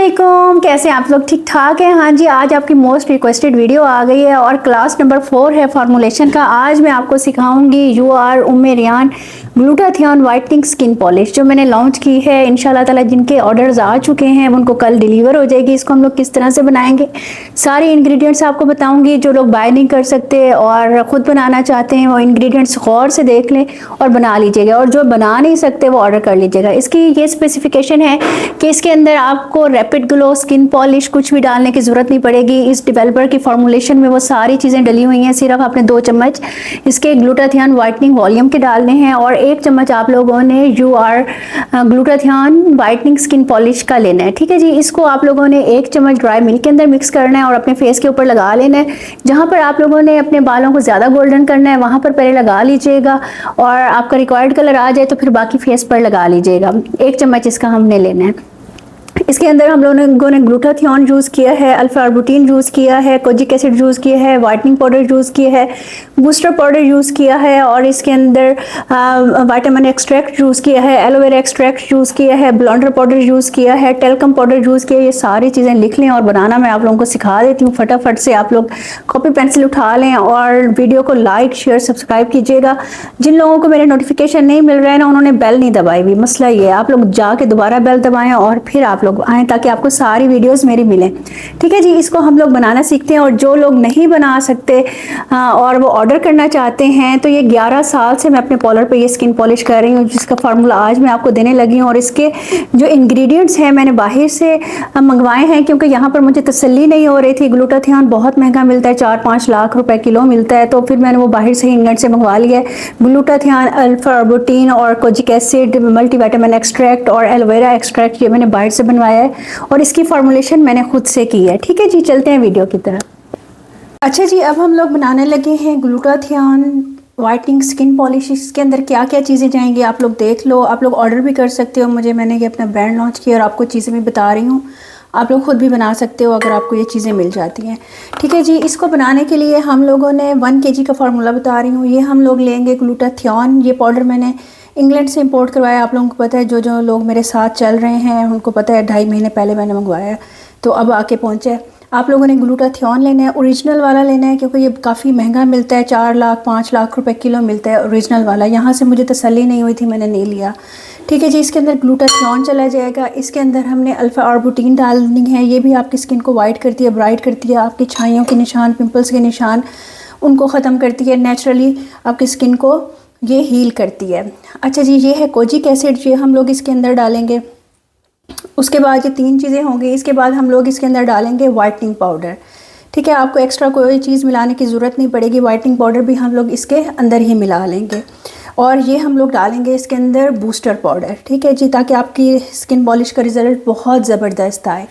अस्सलामुअलैकुम, कैसे हैं आप लोग? ठीक ठाक हैं? हाँ जी, आज आपकी मोस्ट रिक्वेस्टेड वीडियो आ गई है और क्लास नंबर 4 है फॉर्मुलेशन का। आज मैं आपको सिखाऊंगी UR Umme Riyan glutathione whitening skin polish जो मैंने लॉन्च की है। इंशाल्लाह ताला जिनके ऑर्डर्स आ चुके हैं उनको कल डिलीवर हो जाएगी। इसको हम लोग किस तरह से बनाएंगे, सारे इंग्रेडिएंट्स आपको बताऊंगी। जो लोग बाय नहीं कर सकते और ख़ुद बनाना चाहते हैं वो इंग्रेडिएंट्स गौर से देख लें और बना लीजिएगा, और जो बना नहीं सकते वो ऑर्डर कर लीजिएगा। इसकी ये स्पेसिफिकेशन है कि इसके अंदर आपको रैपिड ग्लो, स्किन पॉलिश कुछ भी डालने की ज़रूरत नहीं पड़ेगी। इस डेवलपर की फॉर्मुलेशन में वो सारी चीज़ें डली हुई हैं। सिर्फ आपने 2 चम्मच इसके ग्लूटाथियन वाइटनिंग वॉल्यूम के डालने हैं और 1 चम्मच आप लोगों ने UR glutathione whitening skin polish का लेना है। ठीक है जी, इसको आप लोगों ने 1 चम्मच ड्राई मिल्क के अंदर मिक्स करना है और अपने फेस के ऊपर लगा लेना है। जहाँ पर आप लोगों ने अपने बालों को ज़्यादा गोल्डन करना है वहाँ पर पहले लगा लीजिएगा, और आपका रिक्वायर्ड कलर आ जाए तो फिर बाकी फेस पर लगा लीजिएगा। 1 चम्मच इसका हमने लेना है। इसके अंदर हम लोगों ने ग्लूटाथियन यूज़ किया है, अल्फा आर्बुटीन यूज़ किया है, कोजिक एसिड यूज़ किया है, वाइटनिंग पाउडर यूज़ किया है, बूस्टर पाउडर यूज़ किया है, और इसके अंदर विटामिन एक्सट्रैक्ट यूज़ किया है, एलोवेरा एक्सट्रैक्ट यूज़ किया है, ब्लेंडर पाउडर यूज़ किया है, टेल्कम पाउडर यूज़ किया है। ये सारी चीज़ें लिख लें और बनाना मैं आप लोगों को सिखा देती हूँ। फटाफट से आप लोग कॉपी पेंसिल उठा लें और वीडियो को लाइक शेयर सब्सक्राइब कीजिएगा। जिन लोगों को मेरे नोटिफिकेशन नहीं मिल रहा है ना, उन्होंने बेल नहीं दबाई हुई। मसला ये है, आप लोग जाके दोबारा बेल दबाएं और फिर आप लोग आएँ ताकि आपको सारी वीडियोस मेरी मिलें। ठीक है जी, इसको हम लोग बनाना सीखते हैं। और जो लोग नहीं बना सकते और वो ऑर्डर करना चाहते हैं, तो ये 11 साल से मैं अपने पॉलर पे ये स्किन पॉलिश कर रही हूँ, जिसका फार्मूला आज मैं आपको देने लगी हूँ। और इसके जो इंग्रेडिएंट्स हैं मैंने बाहर से मंगवाए हैं, क्योंकि यहाँ पर मुझे तसल्ली नहीं हो रही थी। ग्लूटाथियन बहुत महंगा मिलता है, 4-5 लाख रुपए किलो मिलता है, तो फिर मैंने वो बाहर से इंग्लैंड से मंगवा लिया है। ग्लूटाथियन, अल्फा आर्बुटीन और कोजिक एसिड, मल्टीविटामिन एक्सट्रैक्ट और एलोवेरा एक्सट्रैक्ट ये मैंने बाहर से बनवाया है और इसकी फॉर्मुलेशन मैंने खुद से की है। ठीक है जी, चलते हैं वीडियो की तरफ। अच्छा जी, अब हम लोग बनाने लगे हैं ग्लूटाथियन वाइटनिंग स्किन पॉलिश। इसके अंदर क्या क्या चीज़ें जाएंगी आप लोग देख लो। आप लोग ऑर्डर भी कर सकते हो मुझे, मैंने ये अपना ब्रांड लॉन्च किया और आपको चीज़ें भी बता रही हूँ। आप लोग खुद भी बना सकते हो अगर आपको ये चीज़ें मिल जाती हैं। ठीक है जी, इसको बनाने के लिए हम लोगों ने 1 kg का फार्मूला बता रही हूँ। ये हम लोग लेंगे ग्लूटाथियन। ये पाउडर मैंने इंग्लैंड से इंपोर्ट करवाया। आप लोगों को पता है, जो लोग मेरे साथ चल रहे हैं उनको पता है, 2.5 महीने पहले मैंने मंगवाया तो अब आके पहुँचा है। आप लोगों ने ग्लूटाथियन लेना है, ओरिजिनल वाला लेना है, क्योंकि ये काफ़ी महंगा मिलता है, 4 लाख 5 लाख रुपए किलो मिलता है ओरिजिनल वाला। यहाँ से मुझे तसल्ली नहीं हुई थी, मैंने नहीं लिया। ठीक है जी, इसके अंदर ग्लूटाथियन चला जाएगा। इसके अंदर हमने अल्फा आर्बुटीन डालनी है। ये भी आपकी स्किन को वाइट करती है, ब्राइट करती है, आपकी छाइयों के निशान, पिंपल्स के निशान उनको ख़त्म करती है। नेचुरली आपकी स्किन को ये हील करती है। अच्छा जी, ये है कोजिक एसिड, ये हम लोग इसके अंदर डालेंगे। उसके बाद ये 3 चीज़ें होंगी। इसके बाद हम लोग इसके अंदर डालेंगे वाइटनिंग पाउडर। ठीक है, आपको एक्स्ट्रा कोई चीज़ मिलाने की ज़रूरत नहीं पड़ेगी। वाइटनिंग पाउडर भी हम लोग इसके अंदर ही मिला लेंगे। और ये हम लोग डालेंगे इसके अंदर बूस्टर पाउडर। ठीक है जी, ताकि आपकी स्किन पॉलिश का रिज़ल्ट बहुत ज़बरदस्त आए।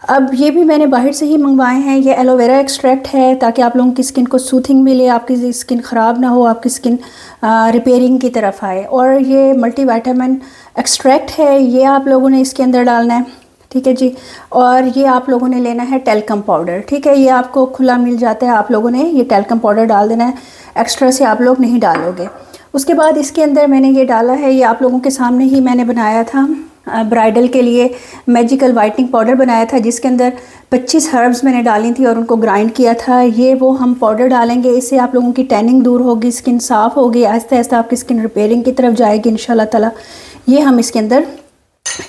अब ये भी मैंने बाहर से ही मंगवाए हैं। ये एलोवेरा एक्सट्रैक्ट है ताकि आप लोगों की स्किन को सूथिंग मिले, आपकी स्किन ख़राब ना हो, आपकी स्किन रिपेयरिंग की तरफ आए। और ये मल्टीविटामिन एक्सट्रैक्ट है, ये आप लोगों ने इसके अंदर डालना है। ठीक है जी, और ये आप लोगों ने लेना है टेल्कम पाउडर। ठीक है, ये आपको खुला मिल जाता है, आप लोगों ने ये टेल्कम पाउडर डाल देना है, एक्स्ट्रा से आप लोग नहीं डालोगे। उसके बाद इसके अंदर मैंने ये डाला है, ये आप लोगों के सामने ही मैंने बनाया था, ब्राइडल के लिए मैजिकल वाइटनिंग पाउडर बनाया था, जिसके अंदर 25 हर्ब्स मैंने डाली थी और उनको ग्राइंड किया था। ये वो हम पाउडर डालेंगे, इससे आप लोगों की टैनिंग दूर होगी, स्किन साफ़ होगी, आहिस्ता आहिस्ता आपकी स्किन रिपेयरिंग की तरफ जाएगी इंशाल्लाह ताला। ये हम इसके अंदर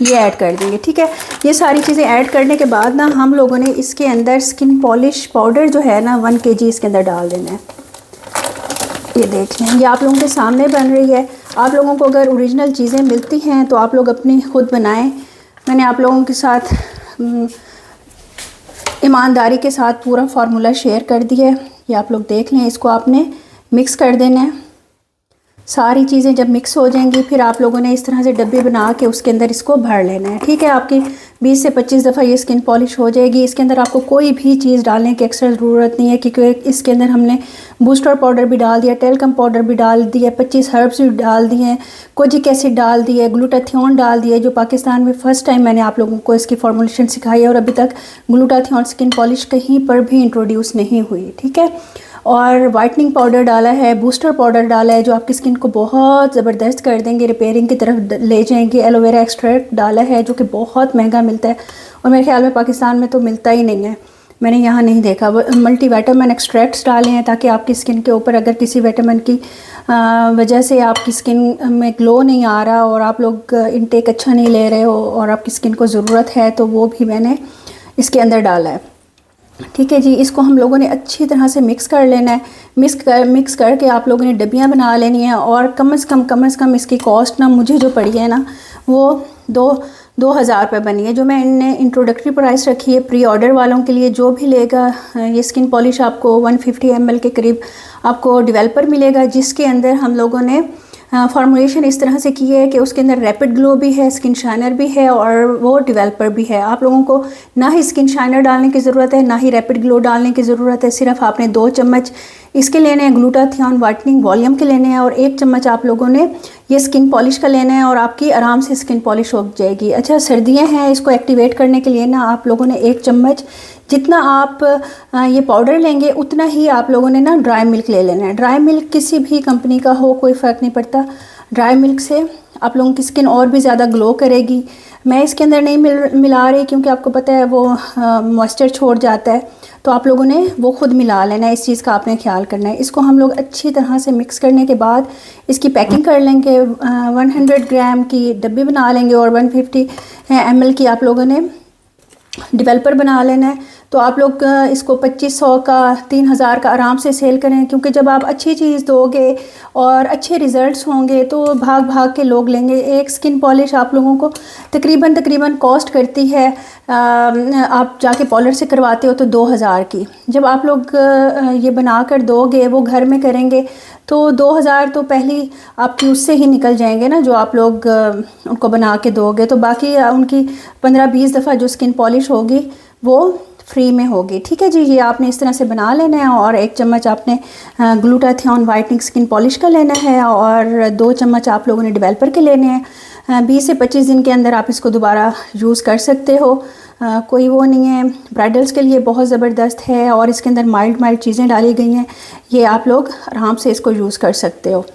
ये ऐड कर देंगे। ठीक है, ये सारी चीज़ें ऐड करने के बाद ना हम लोगों ने इसके अंदर स्किन पॉलिश पाउडर जो है ना 1 kg इसके अंदर डाल देना है। ये देख लें, ये आप लोगों के सामने बन रही है। आप लोगों को अगर ओरिजिनल चीज़ें मिलती हैं तो आप लोग अपनी खुद बनाएं। मैंने आप लोगों के साथ ईमानदारी के साथ पूरा फार्मूला शेयर कर दिया है। ये आप लोग देख लें, इसको आपने मिक्स कर देना है। सारी चीज़ें जब मिक्स हो जाएंगी फिर आप लोगों ने इस तरह से डब्बे बना के उसके अंदर इसको भर लेना है। ठीक है, आपकी 20 से 25 दफ़ा ये स्किन पॉलिश हो जाएगी। इसके अंदर आपको कोई भी चीज़ डालने की एक्स्ट्रा ज़रूरत नहीं है, क्योंकि इसके अंदर हमने बूस्टर पाउडर भी डाल दिया, टेल्कम पाउडर भी डाल दिया, 25 हर्ब्स भी डाल दिए, कोजिक एसिड डाल दिए, ग्लूटाथियन डाल दिए, जो पाकिस्तान में फ़र्स्ट टाइम मैंने आप लोगों को इसकी फॉर्मुलेशन सिखाई है और अभी तक ग्लूटाथियन स्किन पॉलिश कहीं पर भी इंट्रोड्यूस नहीं हुई। ठीक है, और वाइटनिंग पाउडर डाला है, बूस्टर पाउडर डाला है जो आपकी स्किन को बहुत ज़बरदस्त कर देंगे, रिपेयरिंग की तरफ ले जाएंगे। एलोवेरा एक्सट्रैक्ट डाला है जो कि बहुत महंगा मिलता है और मेरे ख्याल में पाकिस्तान में तो मिलता ही नहीं है, मैंने यहाँ नहीं देखा। मल्टी विटामिन एक्सट्रैक्ट्स डाले हैं ताकि आपकी स्किन के ऊपर अगर किसी विटामिन की वजह से आपकी स्किन में ग्लो नहीं आ रहा और आप लोग इनटेक अच्छा नहीं ले रहे हो और आपकी स्किन को ज़रूरत है तो वो भी मैंने इसके अंदर डाला है। ठीक है जी, इसको हम लोगों ने अच्छी तरह से मिक्स कर लेना है। मिक्स करके आप लोगों ने डब्बियाँ बना लेनी है और कम से कम इसकी कॉस्ट ना मुझे जो पड़ी है ना वो 2000 रुपये बनी है, जो मैं इनने इंट्रोडक्टरी प्राइस रखी है प्री ऑर्डर वालों के लिए। जो भी लेगा ये स्किन पॉलिश आपको 150 ml के करीब आपको डेवलपर मिलेगा, जिसके अंदर हम लोगों ने फार्मूलेशन इस तरह से की है कि उसके अंदर रैपिड ग्लो भी है, स्किन शाइनर भी है और वो डेवलपर भी है। आप लोगों को ना ही स्किन शाइनर डालने की ज़रूरत है ना ही रैपिड ग्लो डालने की ज़रूरत है, सिर्फ आपने 2 चम्मच इसके लेने हैं ग्लूटाथियोन वाइटनिंग वॉल्यूम के लेने हैं और 1 चम्मच आप लोगों ने ये स्किन पॉलिश का लेना है और आपकी आराम से स्किन पॉलिश हो जाएगी। अच्छा, सर्दियाँ हैं, इसको एक्टिवेट करने के लिए ना आप लोगों ने 1 चम्मच जितना आप ये पाउडर लेंगे उतना ही आप लोगों ने ना ड्राई मिल्क ले लेना है। ड्राई मिल्क किसी भी कंपनी का हो कोई फ़र्क नहीं पड़ता, ड्राई मिल्क से आप लोगों की स्किन और भी ज़्यादा ग्लो करेगी। मैं इसके अंदर नहीं मिला रही क्योंकि आपको पता है वो मॉइस्चर छोड़ जाता है, तो आप लोगों ने वो खुद मिला लेना है, इस चीज़ का आपने ख्याल करना है। इसको हम लोग अच्छी तरह से मिक्स करने के बाद इसकी पैकिंग कर लेंगे। 100 ग्राम की डब्बी बना लेंगे और 150 ml की आप लोगों ने डेवलपर बना लेना है। तो आप लोग इसको 2500 का 3000 का आराम से सेल करें, क्योंकि जब आप अच्छी चीज़ दोगे और अच्छे रिज़ल्ट्स होंगे तो भाग के लोग लेंगे। एक स्किन पॉलिश आप लोगों को तकरीबन कॉस्ट करती है, आप जाके पॉलर से करवाते हो तो 2000 की। जब आप लोग ये बना कर दोगे, वो घर में करेंगे तो 2000 तो पहली आपकी उससे ही निकल जाएंगे ना, जो आप लोग उनको बना के दोगे। तो बाकी उनकी 15-20 दफ़ा जो स्किन पॉलिश होगी वो फ्री में होगी। ठीक है जी, ये आपने इस तरह से बना लेना है और 1 चम्मच आपने ग्लूटाथियोन वाइटनिंग स्किन पॉलिश का लेना है और 2 चम्मच आप लोगों ने डेवलपर के लेने हैं। 20 से 25 दिन के अंदर आप इसको दोबारा यूज़ कर सकते हो, कोई वो नहीं है। ब्राइडल्स के लिए बहुत ज़बरदस्त है और इसके अंदर माइल्ड चीज़ें डाली गई हैं, ये आप लोग आराम से इसको यूज़ कर सकते हो।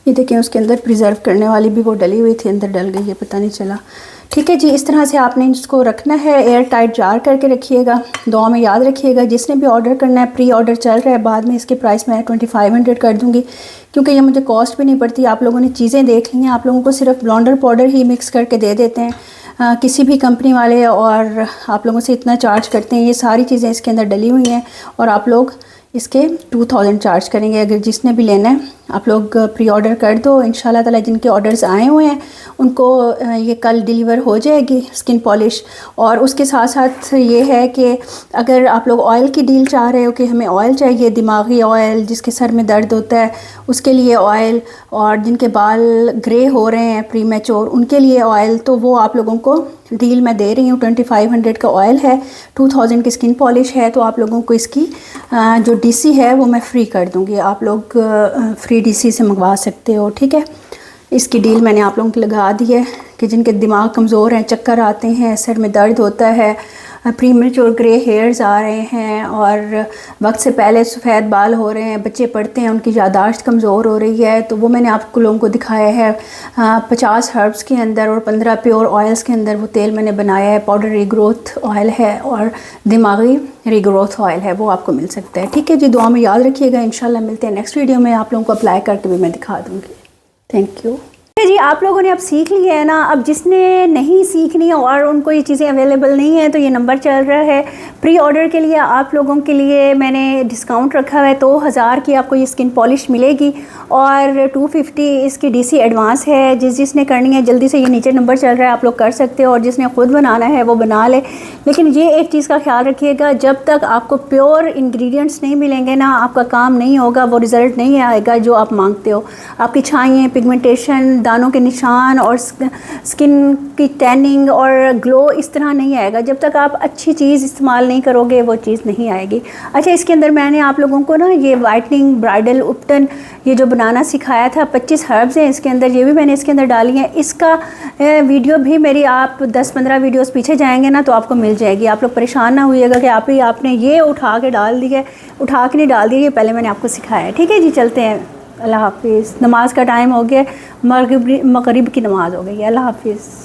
ये देखें, उसके अंदर प्रिजर्व करने वाली भी वो डली हुई थी, अंदर डल गई है, पता नहीं चला। ठीक है जी, इस तरह से आपने इसको रखना है, एयर टाइट जार करके रखिएगा। दुआ में याद रखिएगा, जिसने भी ऑर्डर करना है, प्री ऑर्डर चल रहा है, बाद में इसके प्राइस मैं 2500 कर दूँगी क्योंकि ये मुझे कॉस्ट भी नहीं पड़ती। आप लोगों ने चीज़ें देख ली हैं, आप लोगों को सिर्फ ब्लॉन्डर पाउडर ही मिक्स करके दे देते हैं किसी भी कंपनी वाले, और आप लोगों से इतना चार्ज करते हैं। ये सारी चीज़ें इसके अंदर डली हुई हैं और आप लोग इसके 2000 चार्ज करेंगे। अगर जिसने भी लेना है आप लोग प्री ऑर्डर कर दो, इंशाल्लाह ताला जिनके ऑर्डर्स आए हुए हैं उनको ये कल डिलीवर हो जाएगी स्किन पॉलिश। और उसके साथ साथ ये है कि अगर आप लोग ऑयल की डील चाह रहे हो कि हमें ऑयल चाहिए, दिमागी ऑयल, जिसके सर में दर्द होता है उसके लिए ऑयल, और जिनके बाल ग्रे हो रहे हैं प्री मैच्योर उनके लिए ऑयल, तो वो आप लोगों को डील मैं दे रही हूँ। 2500 का ऑयल है, 2000 की स्किन पॉलिश है, तो आप लोगों को इसकी जो डीसी है वो मैं फ्री कर दूँगी, आप लोग फ्री डीसी से मंगवा सकते हो। ठीक है, इसकी डील मैंने आप लोगों को लगा दी है कि जिनके दिमाग कमज़ोर हैं, चक्कर आते हैं, सर में दर्द होता है, प्रीमेच्योर ग्रे हेयर्स आ रहे हैं और वक्त से पहले सफ़ेद बाल हो रहे हैं, बच्चे पढ़ते हैं उनकी यादाश्त कमज़ोर हो रही है, तो वो मैंने आपको लोगों को दिखाया है 50 हर्ब्स के अंदर और 15 प्योर ऑयल्स के अंदर वो तेल मैंने बनाया है। पाउडर रीग्रोथ ऑयल है और दिमागी रीग्रोथ ऑयल है, वो आपको मिल सकता है। ठीक है जी, दुआ में याद रखिएगा, इंशाल्लाह मिलते हैं नेक्स्ट वीडियो में, आप लोगों को अप्लाई करके भी मैं दिखा दूँगी। थैंक यू जी। आप लोगों ने अब सीख लिया है ना, अब जिसने नहीं सीखनी है और उनको ये चीज़ें अवेलेबल नहीं है तो ये नंबर चल रहा है प्री ऑर्डर के लिए। आप लोगों के लिए मैंने डिस्काउंट रखा हुआ है, 2000 की आपको ये स्किन पॉलिश मिलेगी और 250 इसकी डीसी एडवांस है। जिसने करनी है जल्दी से, ये नीचे नंबर चल रहा है, आप लोग कर सकते हो, और जिसने ख़ुद बनाना है वो बना ले। लेकिन ये एक चीज़ का ख्याल रखिएगा, जब तक आपको प्योर इंग्रेडिएंट्स नहीं मिलेंगे ना, आपका काम नहीं होगा, वो रिज़ल्ट नहीं आएगा जो आप मांगते हो। आपकी छाइयाँ, पिगमेंटेशन, दानों के निशान और स्किन की टैनिंग और ग्लो इस तरह नहीं आएगा। जब तक आप अच्छी चीज़ इस्तेमाल नहीं करोगे वो चीज़ नहीं आएगी। अच्छा, इसके अंदर मैंने आप लोगों को ना ये वाइटनिंग ब्राइडल उपटन ये जो बनाना सिखाया था, 25 हर्ब्स हैं इसके अंदर, ये भी मैंने इसके अंदर डाली हैं। इसका वीडियो भी मेरी आप 10-15 वीडियोस पीछे जाएंगे ना तो आपको मिल जाएगी। आप लोग परेशान ना होइएगा कि आपने ये उठा के डाल दी है, उठा के नहीं डाल दी, ये पहले मैंने आपको सिखाया है। ठीक है जी, चलते हैं। अल्लाह हाफिज़। नमाज का टाइम हो गया, मगरिब की नमाज़ हो गई है। अल्लाह हाफिज़।